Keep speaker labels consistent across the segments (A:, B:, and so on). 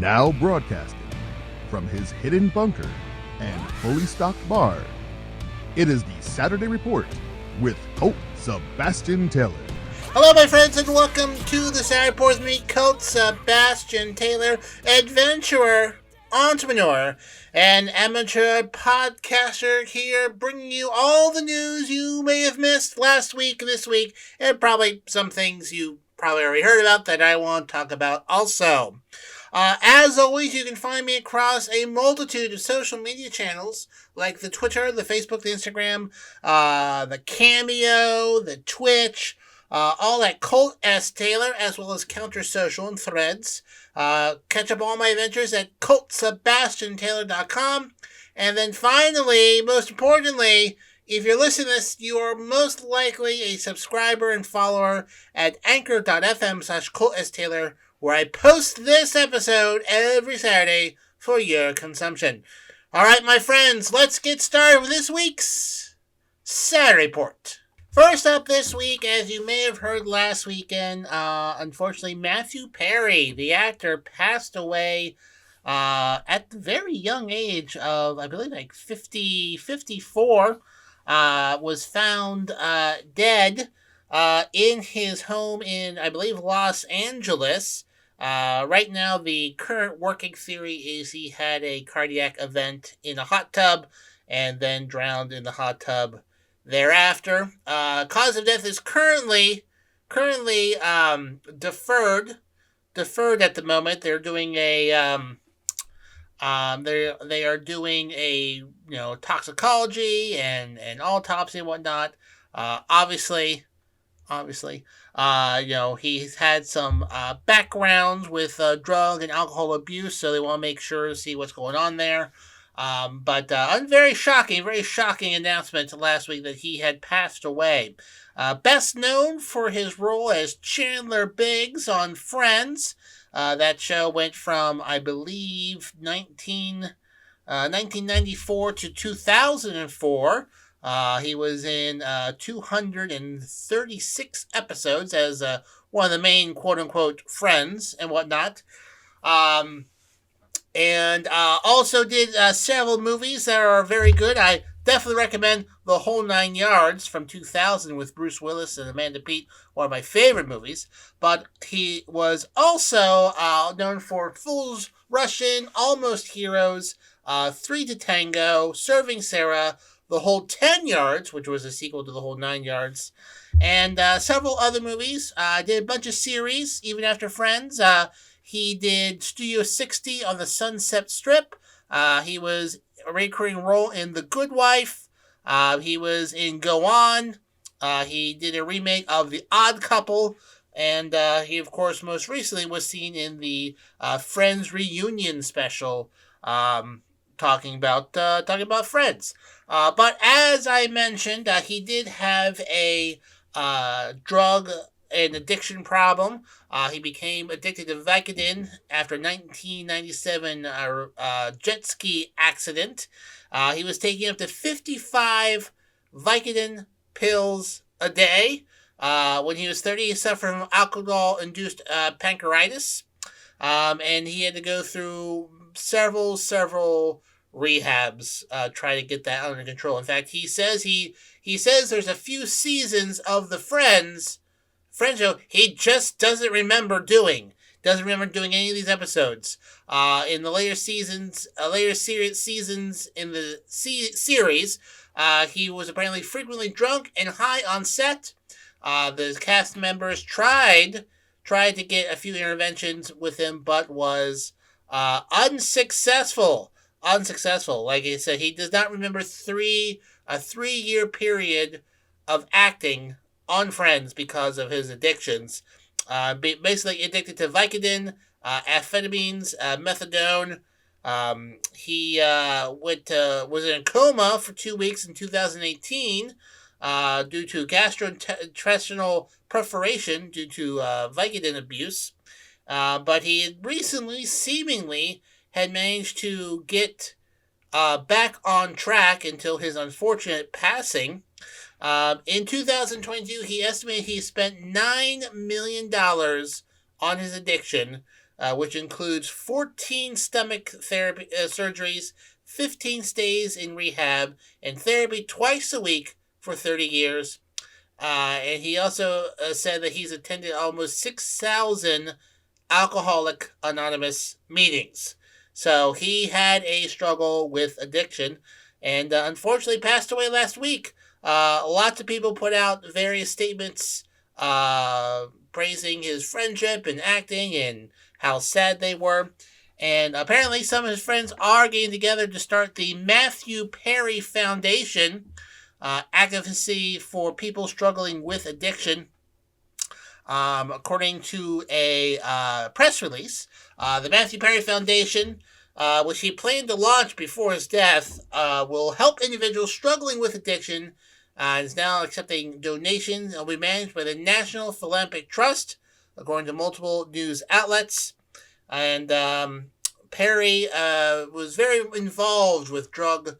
A: Now broadcasting from his hidden bunker and fully stocked bar, it is the Saturday Report with Colt Sebastian Taylor.
B: Hello, my friends, and welcome to the Saturday Report with me, Colt Sebastian Taylor, adventurer, entrepreneur, and amateur podcaster here, bringing you all the news you may have missed last week, this week, and probably some things you probably already heard about that I want to talk about also. As always, you can find me across a multitude of social media channels, like the Twitter, the Facebook, the Instagram, the Cameo, the Twitch, all at Colt S. Taylor, as well as Counter Social and Threads. Catch up all my adventures at ColtSebastianTaylor.com. And then finally, most importantly, if you're listening to this, you are most likely a subscriber and follower at anchor.fm/ColtSTaylor, where I post this episode every Saturday for your consumption. All right, my friends, let's get started with this week's Saturday Report. First up this week, as you may have heard last weekend, unfortunately, Matthew Perry, the actor, passed away at the very young age of, I believe, like 54, was found dead in his home in, I believe, Los Angeles. Right now, the current working theory is he had a cardiac event in a hot tub and then drowned in the hot tub thereafter. Cause of death is currently deferred at the moment. They're doing a they are doing a toxicology and autopsy and whatnot. Obviously, he's had some backgrounds with drug and alcohol abuse, so they want to make sure to see what's going on there. But very shocking announcement last week that he had passed away. Best known for his role as Chandler Biggs on Friends. That show went from, I believe, 1994 to 2004. He was in 236 episodes as one of the main quote-unquote friends and whatnot. And also did several movies that are very good. I definitely recommend The Whole 9 Yards from 2000 with Bruce Willis and Amanda Peet, one of my favorite movies. But he was also known for Fools Rush In, Almost Heroes, 3 to Tango, Serving Sarah, The Whole 10 Yards, which was a sequel to The Whole 9 Yards, and several other movies. Did a bunch of series, even after Friends. He did Studio 60 on the Sunset Strip. He was a recurring role in The Good Wife. He was in Go On. He did a remake of The Odd Couple. And he, of course, most recently was seen in the Friends reunion special, talking about Friends. But as I mentioned, he did have a drug and addiction problem. He became addicted to Vicodin after a 1997 jet ski accident. He was taking up to 55 Vicodin pills a day. When he was 30, he suffered from alcohol-induced pancreatitis. And he had to go through several rehabs, try to get that under control. In fact, he says there's a few seasons of the Friends show he just doesn't remember doing. Doesn't remember doing any of these episodes. In the later seasons in the series, he was apparently frequently drunk and high on set. The cast members tried to get a few interventions with him, but was unsuccessful. Like I said, he does not remember a 3-year period of acting on Friends because of his addictions. Basically addicted to Vicodin, amphetamines, methadone. He was in a coma for 2 weeks in 2018 due to gastrointestinal perforation due to Vicodin abuse. But he had recently seemingly had managed to get back on track until his unfortunate passing. In 2022, he estimated he spent $9 million on his addiction, which includes 14 stomach therapy surgeries, 15 stays in rehab, and therapy twice a week for 30 years. And he also said that he's attended almost 6,000 Alcoholic Anonymous meetings. So he had a struggle with addiction and unfortunately passed away last week. Lots of people put out various statements praising his friendship and acting and how sad they were. And apparently some of his friends are getting together to start the Matthew Perry Foundation, advocacy for people struggling with addiction. According to a press release, the Matthew Perry Foundation, which he planned to launch before his death, will help individuals struggling with addiction and is now accepting donations. It will be managed by the National Philanthropic Trust, according to multiple news outlets. And Perry was very involved with drug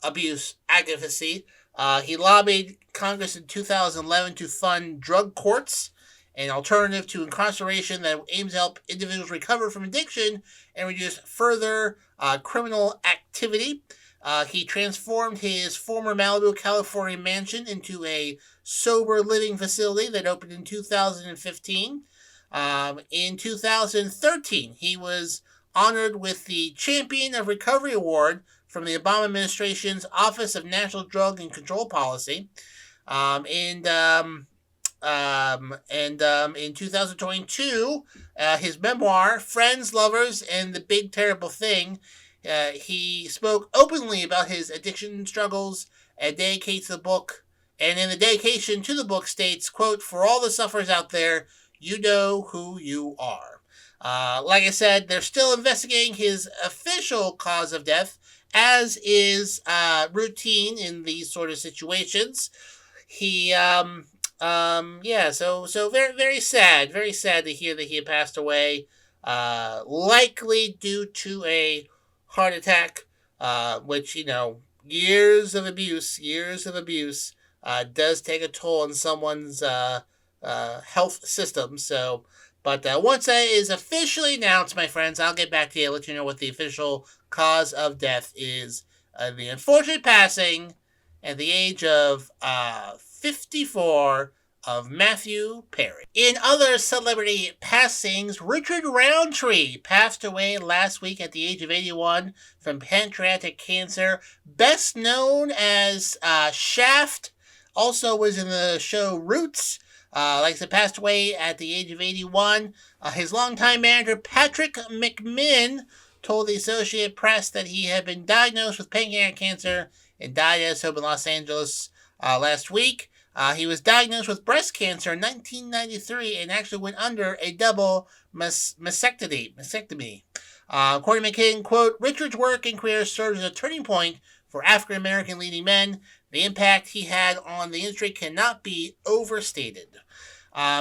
B: abuse advocacy. He lobbied Congress in 2011 to fund drug courts, an alternative to incarceration that aims to help individuals recover from addiction and reduce further criminal activity. He transformed his former Malibu, California mansion into a sober living facility that opened in 2015. In 2013, he was honored with the Champion of Recovery Award from the Obama administration's Office of National Drug and Control Policy. In 2022, his memoir, Friends, Lovers, and the Big Terrible Thing, he spoke openly about his addiction struggles and dedicates the book. And in the dedication to the book states, quote, "For all the sufferers out there, you know who you are." Like I said, they're still investigating his official cause of death, as is routine in these sort of situations. He, so very, very sad to hear that he had passed away, likely due to a heart attack, which, years of abuse, does take a toll on someone's, health system. So, but once that is officially announced, my friends, I'll get back to you and let you know what the official cause of death is. The unfortunate passing at the age of 54 of Matthew Perry. In other celebrity passings, Richard Roundtree passed away last week at the age of 81 from pancreatic cancer, best known as Shaft. Also was in the show Roots. Like I said, passed away at the age of 81. His longtime manager, Patrick McMinn, told the Associated Press that he had been diagnosed with pancreatic cancer and died at his home in Los Angeles last week. He was diagnosed with breast cancer in 1993 and actually went under a double mastectomy. According to McKinnon, quote, "Richard's work and career served as a turning point for African-American leading men. The impact he had on the industry cannot be overstated."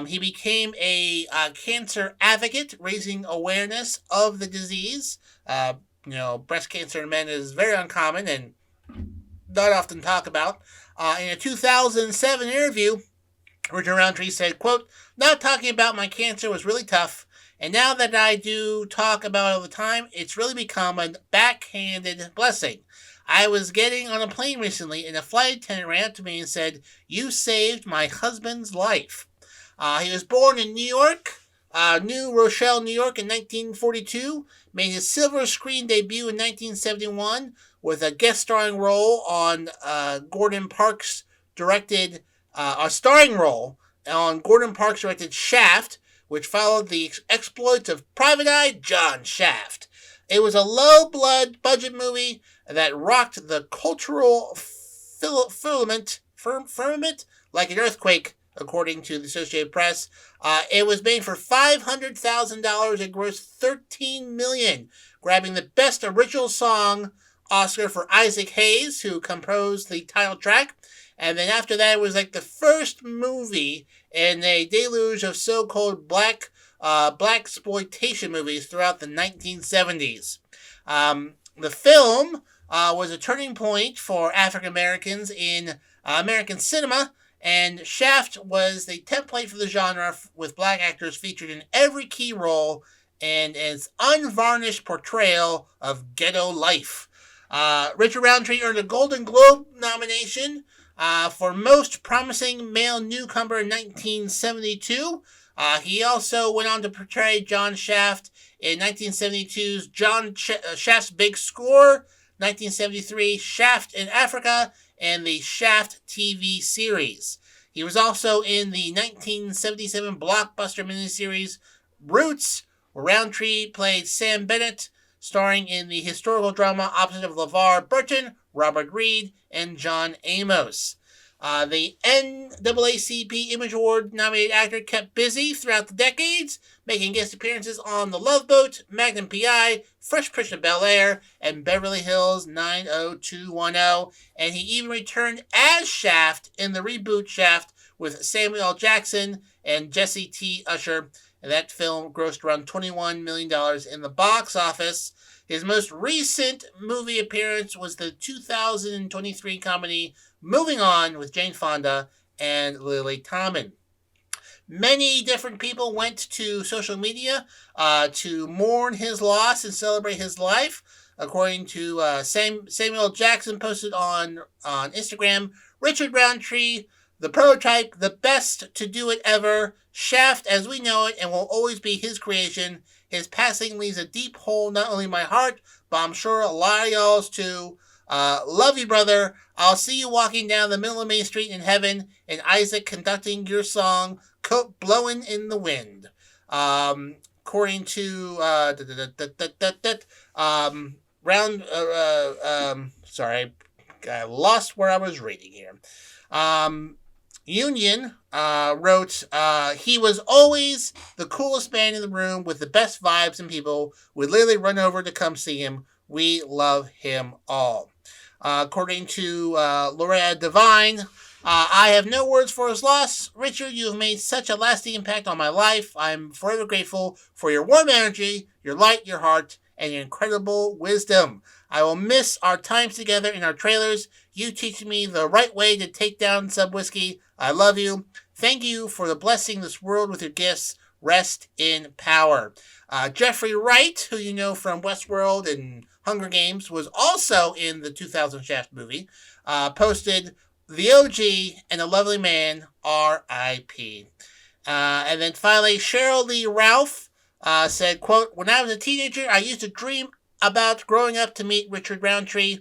B: He became a cancer advocate, raising awareness of the disease. Breast cancer in men is very uncommon and not often talked about. In a 2007 interview, Richard Roundtree said, quote, "Not talking about my cancer was really tough, and now that I do talk about it all the time, it's really become a backhanded blessing. I was getting on a plane recently, and a flight attendant ran up to me and said, 'You saved my husband's life.'" He was born in New York, New Rochelle, New York in 1942, made his silver screen debut in 1971 with a guest starring role on Gordon Parks directed Shaft, which followed the exploits of Private Eye John Shaft. It was a low-blood budget movie that rocked the cultural firmament like an earthquake, according to the Associated Press. It was made for $500,000 and grossed $13 million, grabbing the Best Original Song Oscar for Isaac Hayes, who composed the title track. And then after that, it was like the first movie in a deluge of so-called blaxploitation movies throughout the 1970s. The film was a turning point for African Americans in American cinema, and Shaft was the template for the genre, with black actors featured in every key role and its unvarnished portrayal of ghetto life. Richard Roundtree earned a Golden Globe nomination for Most Promising Male Newcomer in 1972. He also went on to portray John Shaft in 1972's Shaft's Big Score, 1973 Shaft in Africa, and the Shaft TV series. He was also in the 1977 blockbuster miniseries Roots, where Roundtree played Sam Bennett, starring in the historical drama opposite of LeVar Burton, Robert Reed, and John Amos. The NAACP Image Award nominated actor kept busy throughout the decades, making guest appearances on The Love Boat, Magnum P.I., Fresh Prince of Bel-Air, and Beverly Hills 90210, and he even returned as Shaft in the reboot Shaft with Samuel L. Jackson and Jesse T. Usher. And that film grossed around $21 million in the box office. His most recent movie appearance was the 2023 comedy Moving On with Jane Fonda and Lily Tomlin. Many different people went to social media to mourn his loss and celebrate his life. According to Samuel Jackson posted on Instagram, Richard Roundtree, the prototype, the best to do it ever, Shaft as we know it and will always be his creation. His passing leaves a deep hole not only in my heart, but I'm sure a lot of y'all's too. Love you, brother. I'll see you walking down the middle of Main Street in heaven, and Isaac conducting your song, Coat Blowin' in the Wind. According to sorry, I lost where I was reading here. Union wrote, he was always the coolest man in the room with the best vibes, and people would literally run over to come see him. We love him all. According to Loretta Devine, I have no words for his loss. Richard, you have made such a lasting impact on my life. I'm forever grateful for your warm energy, your light, your heart, and your incredible wisdom. I will miss our times together in our trailers. You teach me the right way to take down Sub Whiskey. I love you. Thank you for the blessing this world with your gifts. Rest in power. Jeffrey Wright, who you know from Westworld and Hunger Games, was also in the 2000 Shaft movie, posted, the OG and a lovely man, R.I.P. And then finally, Cheryl Lee Ralph said, quote, when I was a teenager, I used to dream about growing up to meet Richard Roundtree,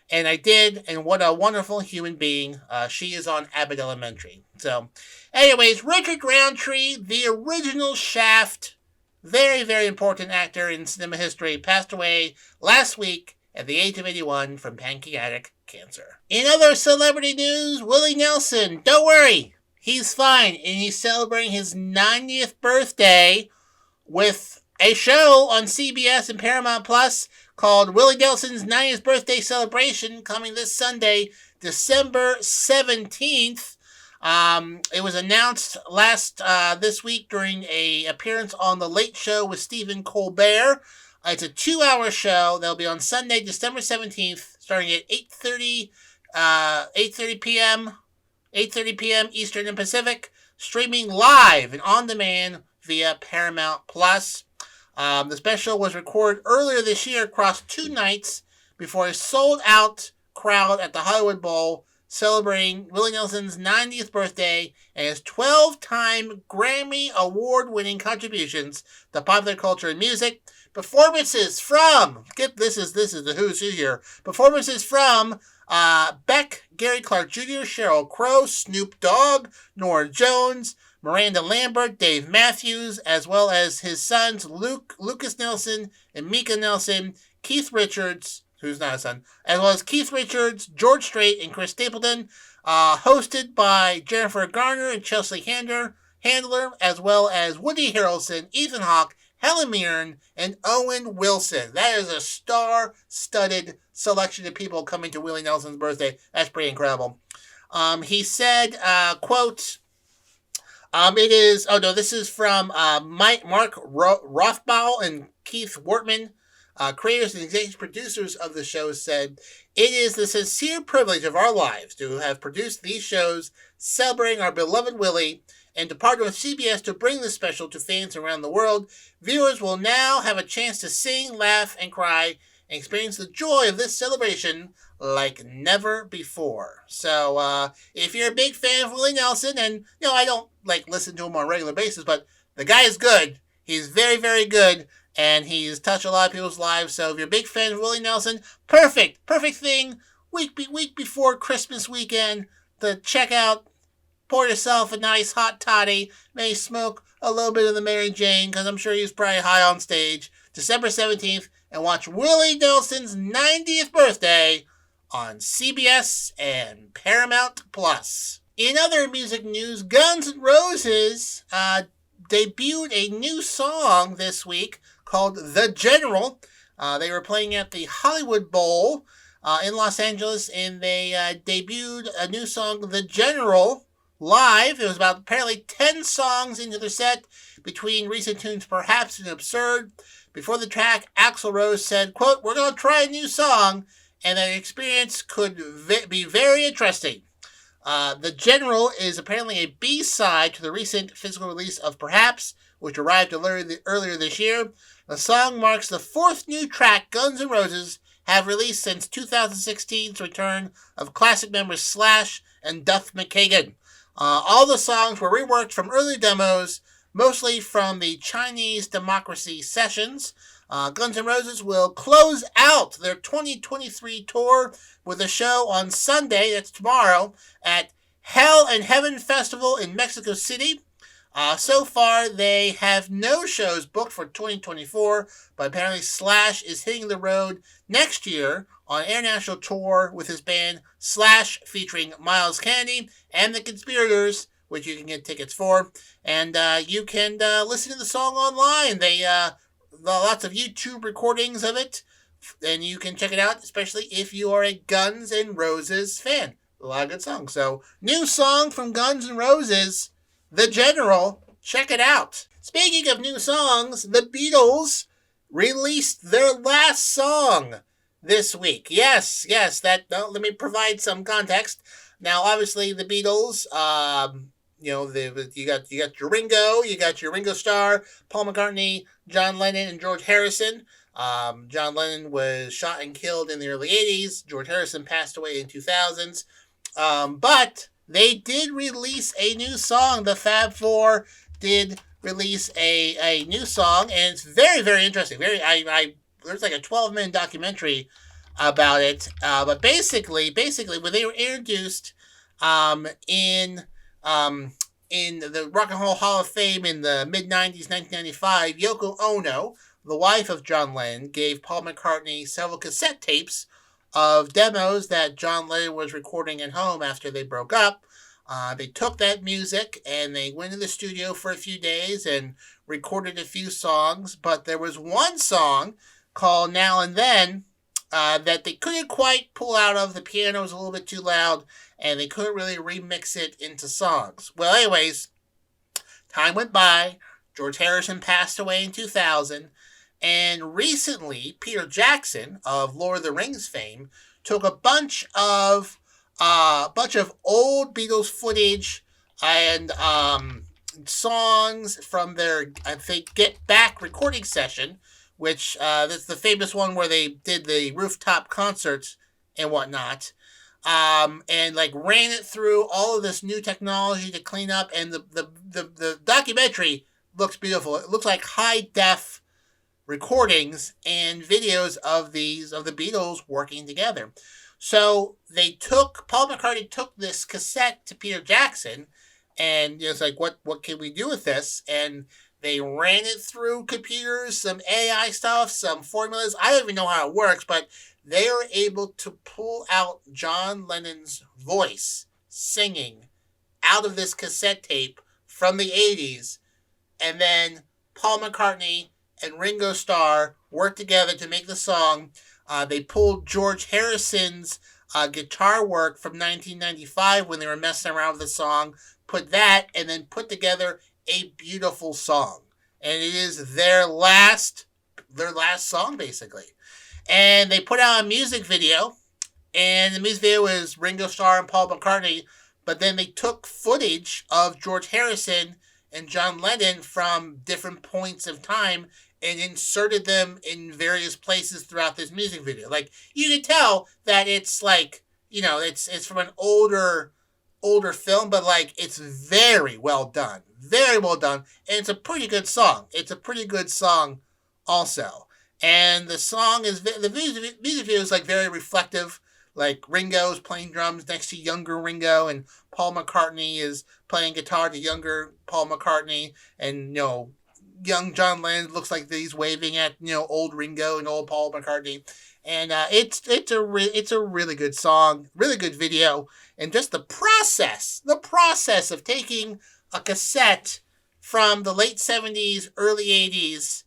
B: and I did, and what a wonderful human being. She is on Abbott Elementary. So, anyways, Richard Roundtree, the original Shaft, very, very important actor in cinema history, passed away last week at the age of 81 from pancreatic cancer. In other celebrity news, Willie Nelson, don't worry, he's fine, and he's celebrating his 90th birthday with a show on CBS and Paramount Plus called Willie Nelson's 90th Birthday Celebration, coming this Sunday, December 17th. It was announced this week during a appearance on The Late Show with Stephen Colbert. It's a 2-hour show. That'll be on Sunday, December 17th, starting at 8:30 p.m. Eastern and Pacific, streaming live and on demand via Paramount Plus. The special was recorded earlier this year across 2 nights before a sold-out crowd at the Hollywood Bowl, celebrating Willie Nelson's 90th birthday and his 12-time Grammy Award-winning contributions to popular culture and music. Performances from, this is the who's who here, performances from Beck, Gary Clark Jr., Sheryl Crow, Snoop Dogg, Norah Jones, Miranda Lambert, Dave Matthews, as well as his sons Lucas Nelson and Mika Nelson, Keith Richards, who's not a son, as well as Keith Richards, George Strait, and Chris Stapleton, hosted by Jennifer Garner and Chelsea Handler, as well as Woody Harrelson, Ethan Hawke, Helen Mirren, and Owen Wilson. That is a star-studded selection of people coming to Willie Nelson's birthday. That's pretty incredible. He said, quote, this is from Mark Rothbau and Keith Wortman, creators and executive producers of the show, said, it is the sincere privilege of our lives to have produced these shows celebrating our beloved Willie, And to partner with CBS to bring this special to fans around the world, viewers will now have a chance to sing, laugh, and cry and experience the joy of this celebration like never before. So, if you're a big fan of Willie Nelson, and I don't listen to him on a regular basis, but the guy is good. He's very, very good, and he's touched a lot of people's lives. So, if you're a big fan of Willie Nelson, perfect thing week before Christmas weekend to check out. Pour yourself a nice hot toddy. Maybe smoke a little bit of the Mary Jane, because I'm sure he was probably high on stage. December 17th, and watch Willie Nelson's 90th birthday on CBS and Paramount Plus. In other music news, Guns N' Roses debuted a new song this week called The General. They were playing at the Hollywood Bowl in Los Angeles, and they debuted a new song, The General, live. It was about apparently 10 songs into their set, between recent tunes Perhaps and Absurd. Before the track, Axl Rose said, quote, "We're going to try a new song, and the experience could be very interesting." The General is apparently a B-side to the recent physical release of Perhaps, which arrived earlier this year. The song marks the fourth new track Guns N' Roses have released since 2016's return of classic members Slash and Duff McKagan. All the songs were reworked from early demos, mostly from the Chinese Democracy sessions. Guns N' Roses will close out their 2023 tour with a show on Sunday, that's tomorrow, at Hell and Heaven Festival in Mexico City. So far, they have no shows booked for 2024, but apparently Slash is hitting the road next year on an international tour with his band Slash, featuring Miles Kennedy and the Conspirators, which you can get tickets for. And you can listen to the song online. They lots of YouTube recordings of it, and you can check it out, especially if you are a Guns N' Roses fan. A lot of good songs. So, new song from Guns N' Roses, The General. Check it out. Speaking of new songs, the Beatles released their last song this week. Yes, let me provide some context. Now, obviously, the Beatles, you got your Ringo, you got your Ringo Starr, Paul McCartney, John Lennon, and George Harrison. John Lennon was shot and killed in the early 80s. George Harrison passed away in 2000s. But they did release a new song. The Fab Four did release a new song, and it's very, very interesting. There's like a 12-minute documentary about it. But basically, when they were introduced in the Rock and Roll Hall of Fame in the mid-90s, 1995, Yoko Ono, the wife of John Lennon, gave Paul McCartney several cassette tapes of demos that John Lennon was recording at home after they broke up. They took that music and they went to the studio for a few days and recorded a few songs, but there was one song called Now and Then that they couldn't quite pull out of. The piano was a little bit too loud, and they couldn't really remix it into songs. Well, anyways, time went by. George Harrison passed away in 2000, and recently, Peter Jackson of Lord of the Rings fame took a bunch of old Beatles footage and songs from their, I think, Get Back recording session, which that's the famous one where they did the rooftop concerts and whatnot, and ran it through all of this new technology to clean up, and the documentary looks beautiful. It looks like high def recordings and videos of the Beatles working together. So Paul McCartney took this cassette to Peter Jackson, and it's like, what can we do with this? And they ran it through computers, some AI stuff, some formulas. I don't even know how it works, but they are able to pull out John Lennon's voice singing out of this cassette tape from the 80s, and then Paul McCartney and Ringo Starr worked together to make the song. They pulled George Harrison's guitar work from 1995 when they were messing around with the song, put that, and then put together a beautiful song. And it is their last song, basically. And they put out a music video, and the music video is Ringo Starr and Paul McCartney but then they took footage of George Harrison and John Lennon from different points of time and inserted them in various places throughout this music video. Like, you can tell that it's like, it's from an older film, but like, it's very well done. Very well done. And it's a pretty good song. It's a pretty good song also. And the song is, the music video is like very reflective. Like, Ringo's playing drums next to younger Ringo, and Paul McCartney is playing guitar to younger Paul McCartney, and, young John Lennon looks like he's waving at, old Ringo and old Paul McCartney. And it's a really good song, really good video, and just the process of taking a cassette from the late 70s, early 80s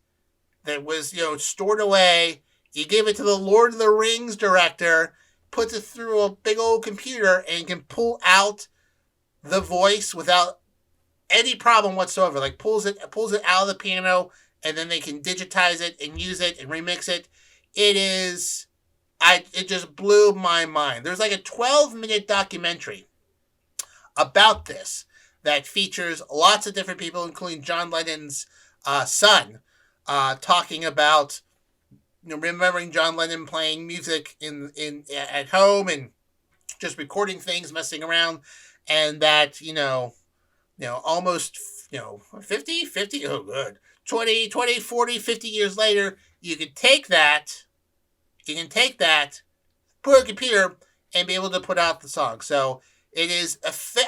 B: that was, stored away. You give it to the Lord of the Rings director, puts it through a big old computer, and can pull out the voice without any problem whatsoever. Like, pulls it out of the piano, and then they can digitize it and use it and remix it. It just blew my mind. There's like a 12-minute documentary about this that features lots of different people, including John Lennon's son, talking about, remembering John Lennon playing music at home and just recording things, messing around, and that, almost, 50, oh good, 20, 40, 50 years later, you can take that, put it on a computer, and be able to put out the song. So it is,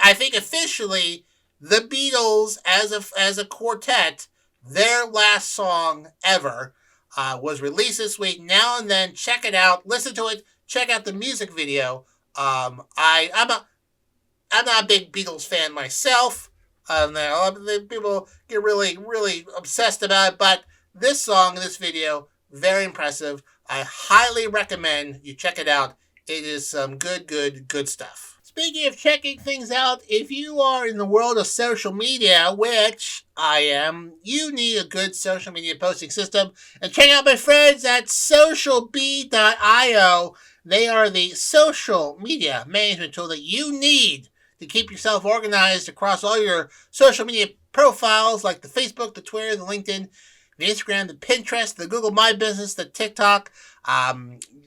B: I think, officially the Beatles as a quartet, their last song ever, was released this week. Now and then, check it out, listen to it, check out the music video. I'm not a big Beatles fan myself. People get really, really obsessed about it, but this song, this video, very impressive. I highly recommend you check it out. It is some good stuff. Speaking of checking things out, if you are in the world of social media, which I am, you need a good social media posting system. And check out my friends at socialbee.io. They are the social media management tool that you need to keep yourself organized across all your social media profiles, like the Facebook, the Twitter, the LinkedIn, the Instagram, the Pinterest, the Google My Business, the TikTok.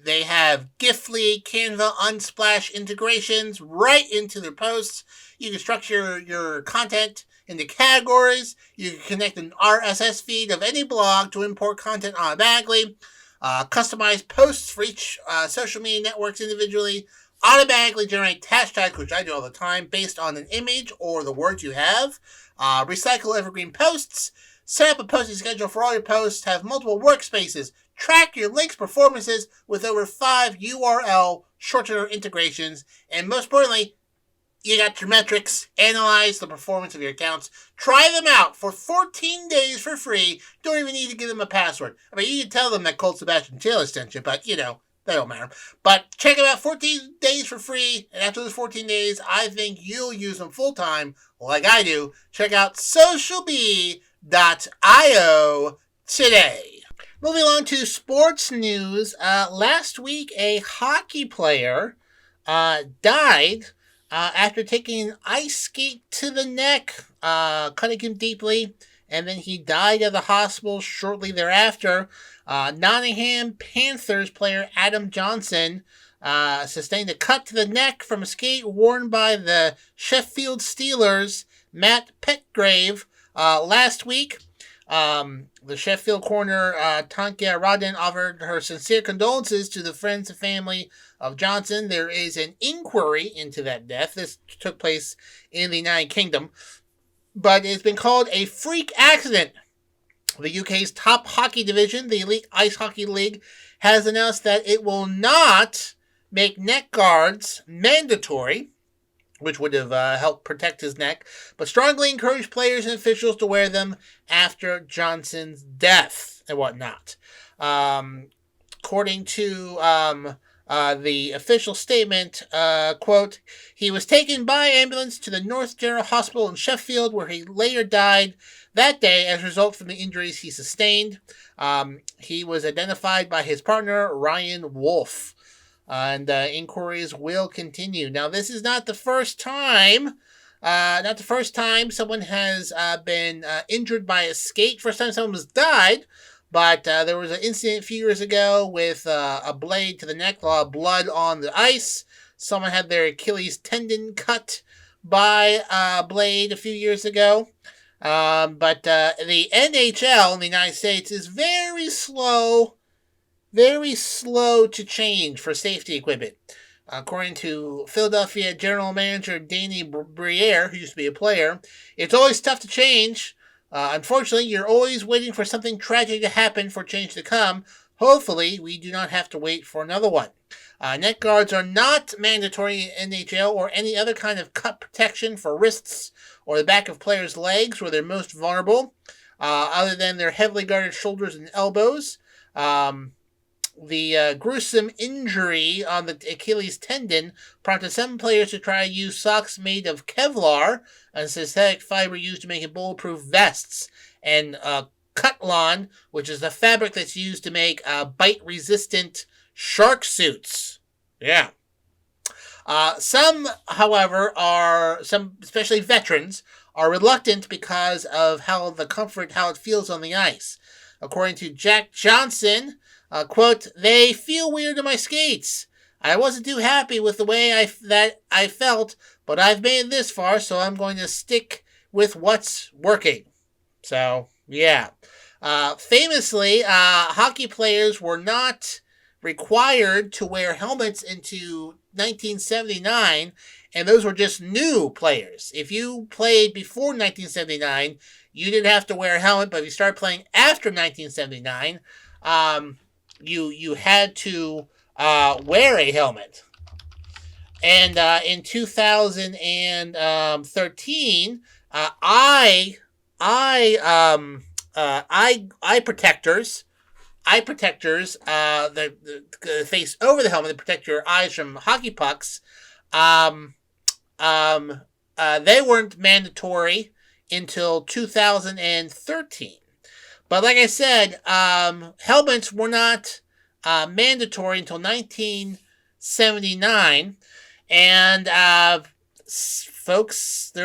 B: They have Giftly, Canva, Unsplash integrations right into their posts. You can structure your content into categories. You can connect an RSS feed of any blog to import content automatically. Customize posts for each social media networks individually. Automatically generate hashtags, which I do all the time, based on an image or the words you have. Recycle evergreen posts. Set up a posting schedule for all your posts. Have multiple workspaces. Track your links performances with over 5 URL shortener integrations. And most importantly, you got your metrics. Analyze the performance of your accounts. Try them out for 14 days for free. Don't even need to give them a password. I mean, you can tell them that Colt Sebastian Taylor sent you, but, that don't matter. But check them out 14 days for free. And after those 14 days, I think you'll use them full time like I do. Check out socialbee.io today. Moving on to sports news. Last week, a hockey player died after taking an ice skate to the neck, cutting him deeply, and then he died at the hospital shortly thereafter. Nottingham Panthers player Adam Johnson sustained a cut to the neck from a skate worn by the Sheffield Steelers' Matt Petgrave last week. The Sheffield corner, Tankia Rodden, offered her sincere condolences to the friends and family of Johnson. There is an inquiry into that death. This took place in the United Kingdom, but it's been called a freak accident. The UK's top hockey division, the Elite Ice Hockey League, has announced that it will not make neck guards mandatory, which would have helped protect his neck, but strongly encouraged players and officials to wear them after Johnson's death and whatnot. According to the official statement, quote, he was taken by ambulance to the North General Hospital in Sheffield, where he later died that day as a result from the injuries he sustained. He was identified by his partner, Ryan Wolf. and inquiries will continue. Now, this is not the first time. Not the first time someone has been injured by a skate. First time someone has died, but there was an incident a few years ago with a blade to the neck, a lot of blood on the ice. Someone had their Achilles tendon cut by a blade a few years ago. But the NHL in the United States is very slow to change for safety equipment. According to Philadelphia General Manager Danny Briere, who used to be a player, it's always tough to change. Unfortunately, you're always waiting for something tragic to happen for change to come. Hopefully, we do not have to wait for another one. Neck guards are not mandatory in NHL or any other kind of cut protection for wrists or the back of players' legs where they're most vulnerable, other than their heavily guarded shoulders and elbows. The gruesome injury on the Achilles tendon prompted some players to try to use socks made of Kevlar, a synthetic fiber used to make bulletproof vests, and Cutlawn, which is the fabric that's used to make bite-resistant shark suits. Yeah. Some, however, some especially veterans, are reluctant because of how it feels on the ice. According to Jack Johnson, quote, "They feel weird in my skates. I wasn't too happy with the way I felt, but I've made it this far, so I'm going to stick with what's working." So, yeah. Famously, hockey players were not required to wear helmets into 1979, and those were just new players. If you played before 1979, you didn't have to wear a helmet, but if you started playing after 1979, you had to wear a helmet. And in 2013, eye protectors the face over the helmet to protect your eyes from hockey pucks. They weren't mandatory until 2013. But like I said, helmets were not mandatory until 1979, and there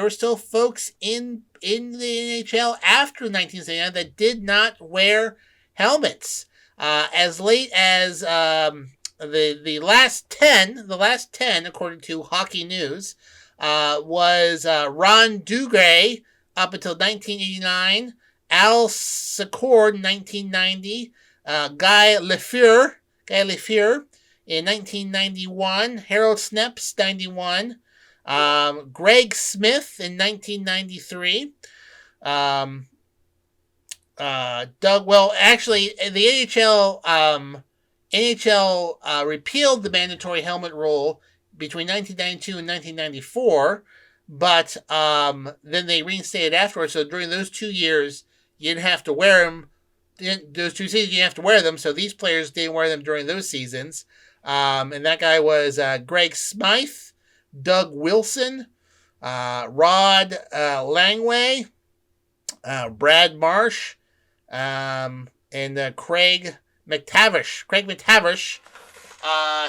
B: were still folks in the NHL after 1979 that did not wear helmets. As late as the last 10, according to Hockey News, was Ron Duguay up until 1989, Al Secord 1990, Guy Lafleur in 1991, Harold Snepps 91, Greg Smith in 1993. Actually, the NHL repealed the mandatory helmet rule between 1992 and 1994, but then they reinstated afterwards. So during those 2 years, you didn't have to wear them. Those 2 seasons, you didn't have to wear them. So these players didn't wear them during those seasons. And that guy was Greg Smythe, Doug Wilson, Rod Langway, Brad Marsh, and Craig McTavish.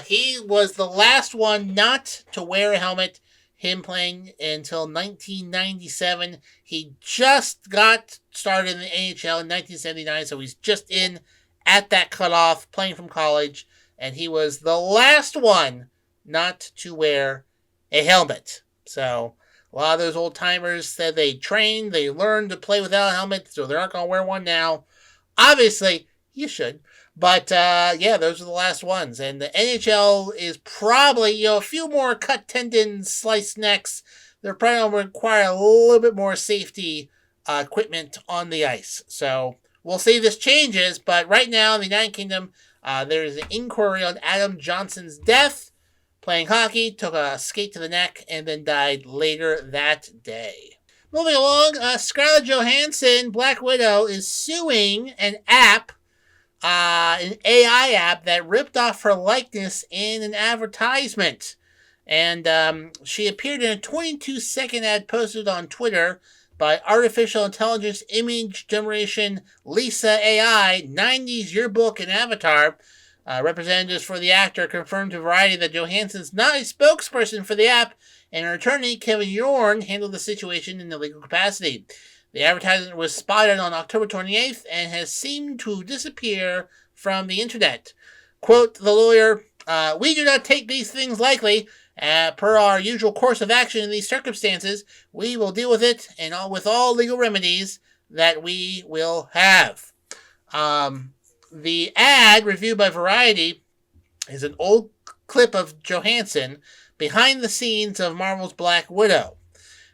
B: He was the last one not to wear a helmet, him playing until 1997. He just got started in the NHL in 1979, so he's just in at that cutoff, playing from college, and he was the last one not to wear a helmet. So a lot of those old timers said they learned to play without a helmet, so they're not going to wear one now. Obviously, you should. But, those are the last ones. And the NHL is probably, a few more cut tendons, sliced necks. They're probably going to require a little bit more safety equipment on the ice. So we'll see if this changes. But right now in the United Kingdom, there's an inquiry on Adam Johnson's death. Playing hockey, took a skate to the neck, and then died later that day. Moving along, Scarlett Johansson, Black Widow, is suing an AI app that ripped off her likeness in an advertisement. And she appeared in a 22-second ad posted on Twitter by artificial intelligence image generation Lisa AI, 90s yearbook and avatar. Representatives for the actor confirmed to Variety that Johansson's not a spokesperson for the app, and her attorney, Kevin Yorn, handled the situation in a legal capacity. The advertisement was spotted on October 28th and has seemed to disappear from the internet. Quote the lawyer, "We do not take these things lightly. Per our usual course of action in these circumstances, we will deal with it and with all legal remedies that we will have." The ad, reviewed by Variety, is an old clip of Johansson behind the scenes of Marvel's Black Widow.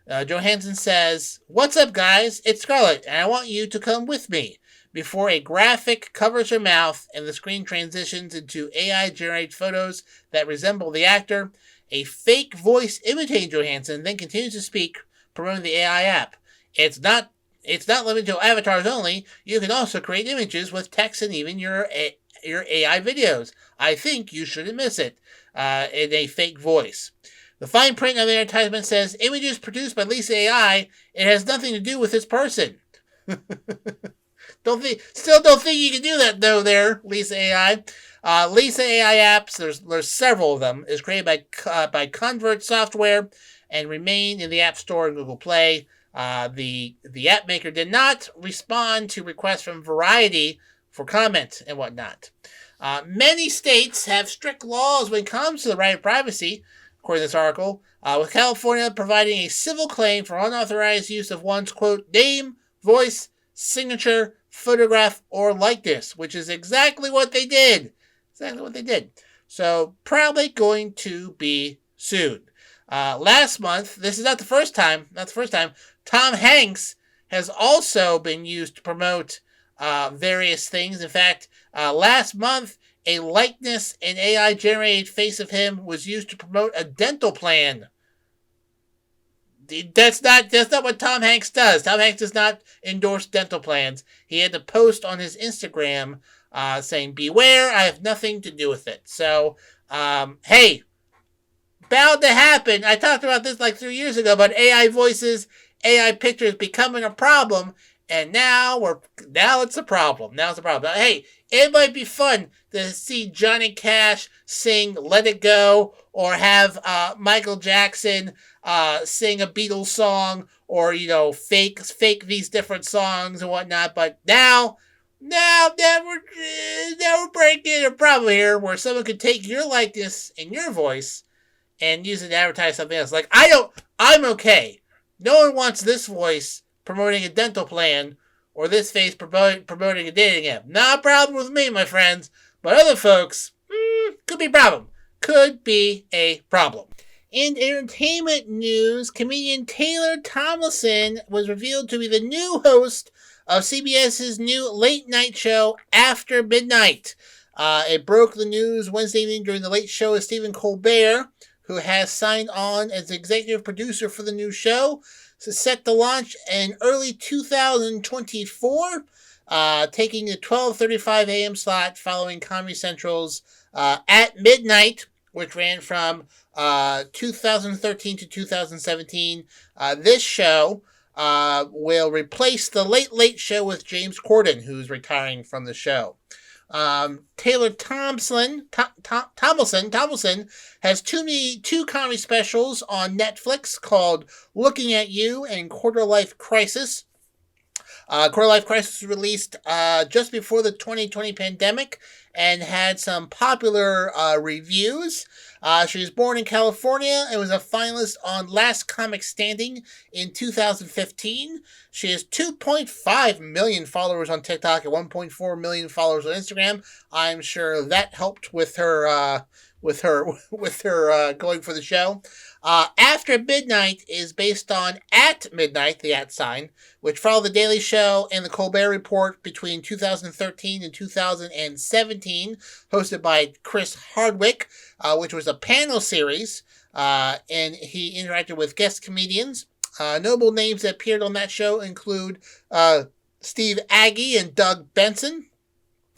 B: Johansson says, "What's up, guys? It's Scarlett, and I want you to come with me," before a graphic covers her mouth and the screen transitions into AI-generated photos that resemble the actor. A fake voice imitating Johansson then continues to speak, promoting the AI app. It's not limited to avatars only. You can also create images with text and even your AI videos. I think you shouldn't miss it. In a fake voice. The fine print of the advertisement says, "Images produced by Lisa AI. It has nothing to do with this person." Don't think you can do that though. There, Lisa AI. Lisa AI apps. There's several of them. Is created by Convert Software and remain in the App Store and Google Play. The app maker did not respond to requests from Variety for comment and whatnot. Many states have strict laws when it comes to the right of privacy, according to this article, with California providing a civil claim for unauthorized use of one's, quote, "name, voice, signature, photograph, or likeness," which is exactly what they did. So, probably going to be sued. Last month, this is not the first time, Tom Hanks has also been used to promote various things. In fact, last month, a likeness and AI-generated face of him was used to promote a dental plan. That's not what Tom Hanks does. Tom Hanks does not endorse dental plans. He had to post on his Instagram saying, "Beware, I have nothing to do with it." So, hey, bound to happen. I talked about this like 3 years ago, but AI voices, AI pictures becoming a problem, and now it's a problem. Now, hey, it might be fun to see Johnny Cash sing "Let It Go" or have Michael Jackson sing a Beatles song, or fake these different songs and whatnot. But now we're breaking a problem here where someone could take your likeness and your voice and use it to advertise something else. Like, I'm okay. No one wants this voice promoting a dental plan or this face promoting a dating app. Not a problem with me, my friends. But other folks, could be a problem. In entertainment news, comedian Taylor Tomlinson was revealed to be the new host of CBS's new late night show, After Midnight. It broke the news Wednesday evening during the late show with Stephen Colbert, who has signed on as executive producer for the new show. It's set to launch in early 2024, taking the 12:35 a.m. slot following Comedy Central's At Midnight, which ran from 2013 to 2017. This show will replace the Late Late Show with James Corden, who's retiring from the show. Taylor Tomlinson has two comedy specials on Netflix called Looking at You and Quarter Life Crisis. Quarter Life Crisis was released just before the 2020 pandemic and had some popular reviews. She was born in California and was a finalist on Last Comic Standing in 2015. She has 2.5 million followers on TikTok and 1.4 million followers on Instagram. I'm sure that helped with her going for the show. After Midnight is based on At Midnight, the at sign, which followed The Daily Show and The Colbert Report between 2013 and 2017, hosted by Chris Hardwick, which was a panel series, and he interacted with guest comedians. Notable names that appeared on that show include Steve Agee and Doug Benson.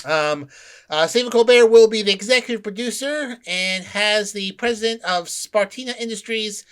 B: Stephen Colbert will be the executive producer and has the president of Spartina Industries,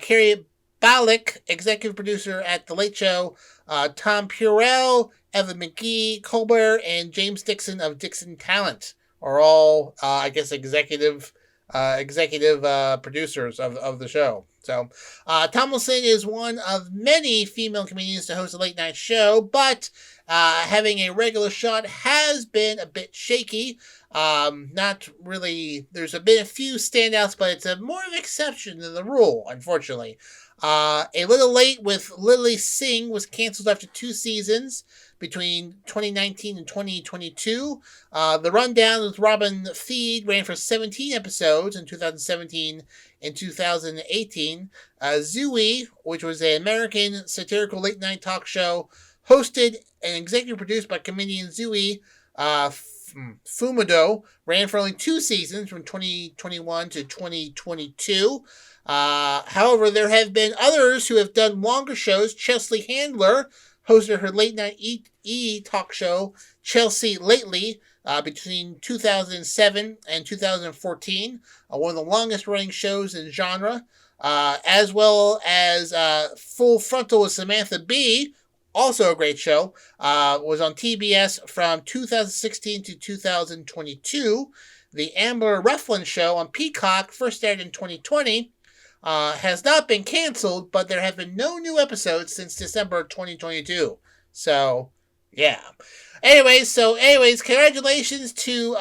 B: Carrie Balick, executive producer at The Late Show, Tom Purell, Evan McGee, Colbert, and James Dixon of Dixon Talent are all, I guess, executive producers of the show. So, Tomlinson is one of many female comedians to host a late night show, but having a regular shot has been a bit shaky. Not really. There's been a few standouts, but it's more of an exception than the rule, unfortunately. A Little Late with Lily Singh was canceled after 2 seasons between 2019 and 2022. The Rundown with Robin Thede ran for 17 episodes in 2017 and 2018. Zooey, which was an American satirical late-night talk show, hosted and executive produced by comedian Zooey Fumodo, ran for only 2 seasons from 2021 to 2022. However, there have been others who have done longer shows. Chelsea Handler hosted her late-night talk show, Chelsea Lately, between 2007 and 2014, one of the longest-running shows in genre, as well as Full Frontal with Samantha Bee, also a great show, was on TBS from 2016 to 2022. The Amber Ruffin Show on Peacock first aired in 2020, has not been canceled, but there have been no new episodes since December 2022. So, yeah. Anyways, congratulations to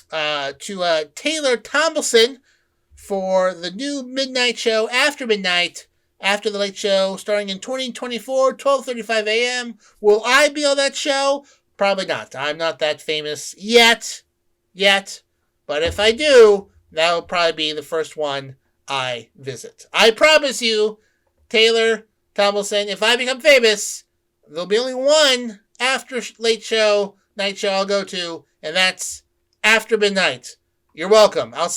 B: Taylor Tomlinson for the new midnight show, After Midnight, After the Late Show, starting in 2024, 12:35 a.m. Will I be on that show? Probably not. I'm not that famous yet. But if I do, that will probably be the first one I visit. I promise you, Taylor Tomlinson, if I become famous, there'll be only one after night show I'll go to, and that's After Midnight. You're welcome. I'll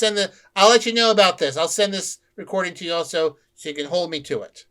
B: let you know about this. I'll send this recording to you also so you can hold me to it.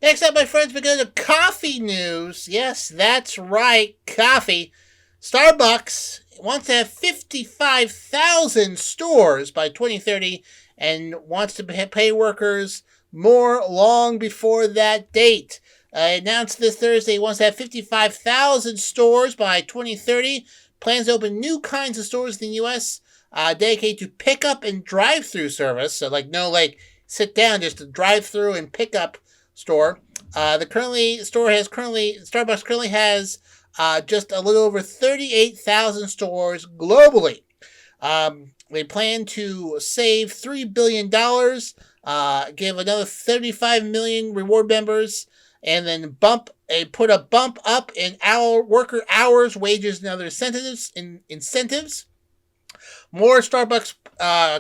B: Next up, my friends, we go to coffee news. Yes, that's right, coffee. Starbucks wants to have 55,000 stores by 2030 and wants to pay workers more long before that date. Announced this Thursday, it wants to have 55,000 stores by 2030. Plans to open new kinds of stores in the U.S. Dedicated to pickup and drive-through service. So, sit down, just a drive-through and pickup store. Starbucks currently has just a little over 38,000 stores globally. They plan to save $3 billion, give another 35 million reward members, and then put a bump up in worker hours, wages, and other incentives. More Starbucks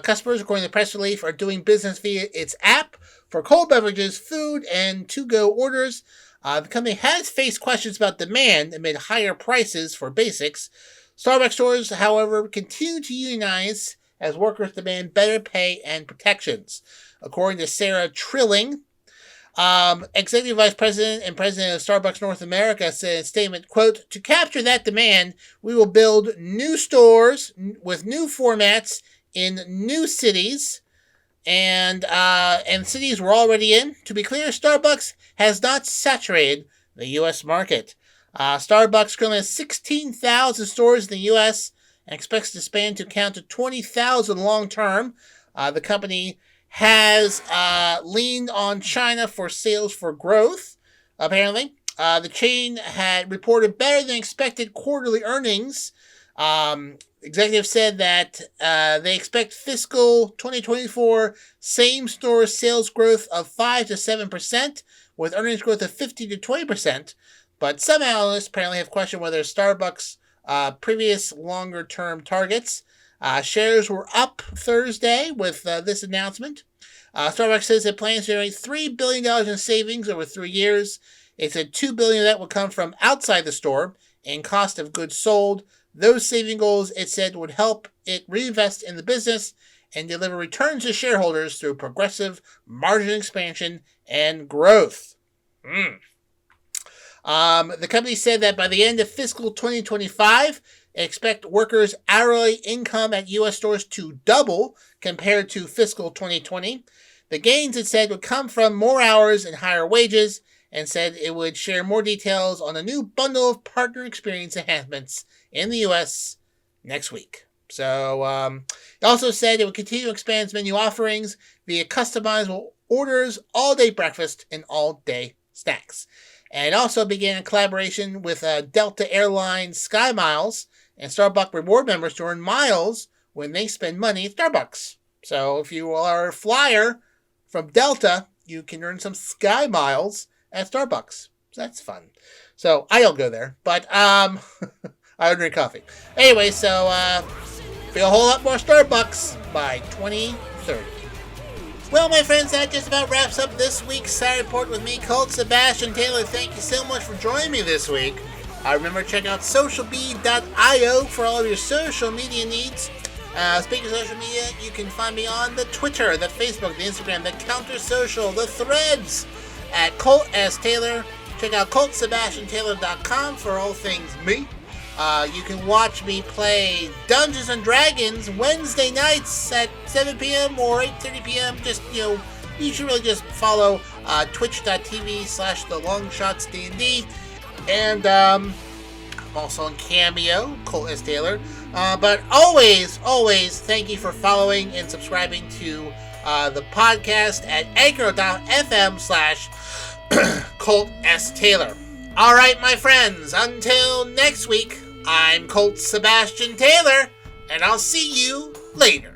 B: customers, according to the press release, are doing business via its app for cold beverages, food, and to-go orders. The company has faced questions about demand amid higher prices for basics. Starbucks stores, however, continue to unionize as workers demand better pay and protections. According to Sarah Trilling, Executive Vice President and President of Starbucks North America, said in a statement, quote, "To capture that demand, we will build new stores with new formats in new cities and cities we're already in. To be clear, Starbucks has not saturated the U.S. market. Starbucks currently has 16,000 stores in the U.S. and expects to expand to count to 20,000 long term. The company has leaned on China for sales for growth, apparently. The chain had reported better than expected quarterly earnings. Executives said that they expect fiscal 2024 same-store sales growth of 5 to 7%, with earnings growth of 50 to 20%. But some analysts apparently have questioned whether Starbucks' previous longer-term targets. Shares were up Thursday with this announcement. Starbucks says it plans to generate $3 billion in savings over 3 years. It said $2 billion of that will come from outside the store in cost of goods sold. Those saving goals, it said, would help it reinvest in the business and deliver returns to shareholders through progressive margin expansion and growth. The company said that by the end of fiscal 2025, expect workers' hourly income at U.S. stores to double compared to fiscal 2020. The gains, it said, would come from more hours and higher wages, and said it would share more details on a new bundle of partner experience enhancements in the U.S. next week. So it also said it would continue to expand its menu offerings via customizable orders, all-day breakfast, and all-day snacks. And it also began a collaboration with Delta Airlines Sky Miles and Starbucks reward members to earn miles when they spend money at Starbucks. So if you are a flyer from Delta, you can earn some Sky Miles at Starbucks. So that's fun. So I don't go there, but I don't drink coffee. Anyway, so be a whole lot more Starbucks by 2030. Well, my friends, that just about wraps up this week's Saturday Report with me, Colt Sebastian Taylor. Thank you so much for joining me this week. Remember to check out socialbee.io for all of your social media needs. Speaking of social media, you can find me on the Twitter, the Facebook, the Instagram, the Counter Social, the Threads at Colt S. Taylor. Check out ColtSebastianTaylor.com for all things me. You can watch me play Dungeons & Dragons Wednesday nights at 7 p.m. or 8:30 p.m. Just, you should really just follow twitch.tv/the Longshots D&D. And I'm also on Cameo, Colt S. Taylor. But always, thank you for following and subscribing to the podcast at anchor.fm/Colt S. Taylor. All right, my friends, until next week, I'm Colt Sebastian Taylor, and I'll see you later.